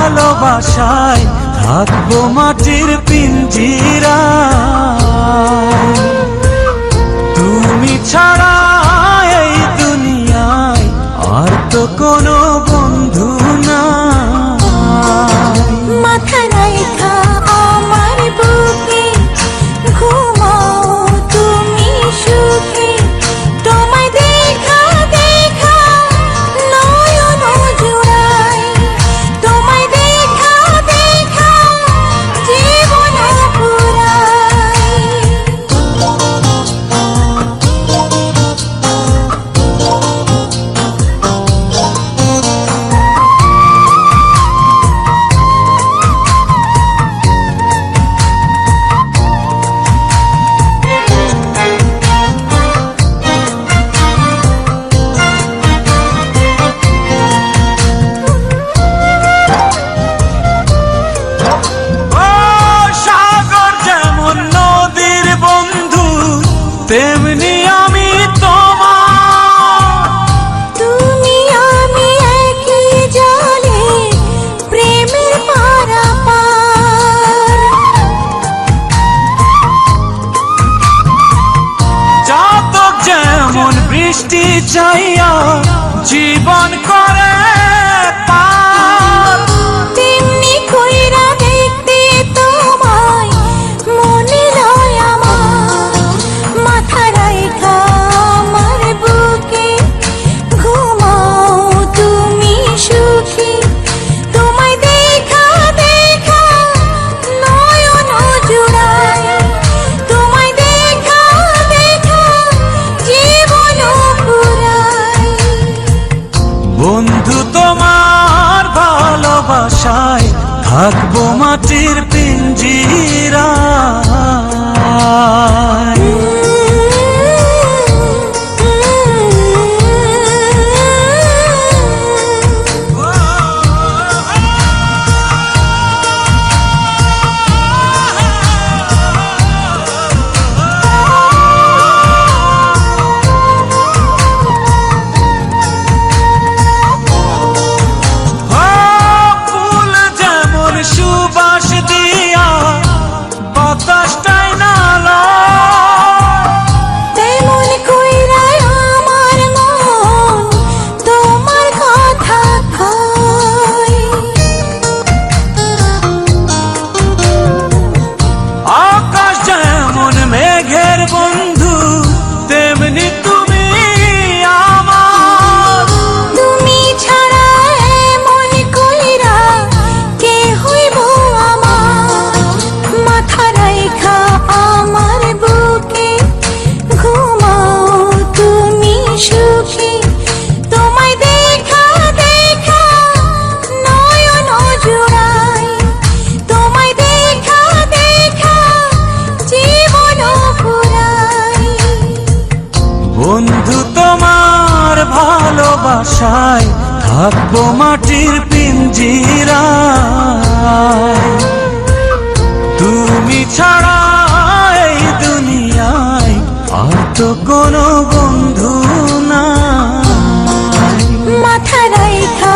ভালোবাসায় থাকবো মাটির পিঞ্জিরায়। তুমি ছাড়া এই দুনিয়ায় আর তো কোনো বন্ধু নাই। মাথা রাইখা আমার বুকে ঘুমাও তুমি সুখে, তোমায় দেখা দেখা নয়ন জুড়াই, তোমায় দেখা দেখা জীবন পুরাই। তেমনি আমি তোমার, তুমি আমি একই জলে প্রেমের পারাপার। চাতক যেমন বৃষ্টি চাইয়া জীবন করে পার, তেমনি কইরা দেখতে তোমায় মনে লয় আমার। মাথা রাইখা আমার বুকে ঘুমাও তুমি সুখী, তোমায় দেখা দেখা নয়ন জুড়াই, তোমায় দেখা দেখা জীবন পুরাই। বন্ধু তোমার ভালোবাসায় থাকবো মাটির পিঞ্জিরায়। সুবাস দিয়া বাতাসটাই নালা, তেমন কইরা আমার মন তোমার কথা কয়। আকাশ যেমন মেঘের বন্ধু তেমনি তুমি আমার। তুমি ছাড়া এমন কইরা কে হইব আমার। মাথা রাইখা আমার বুকে ঘুমাও তুমি সুখী, তোমায় দেখা দেখা নয়ন জুড়াই, তোমায় দেখা দেখা জীবন পুরাই। বন্ধু তোমার ভালোবাসায় থাকবো মাটির পিঞ্জিরায়। তুমি ছাড়া এই দুনিয়ায় আর তো কোনো বন্ধু নাই। মাথা রাইখা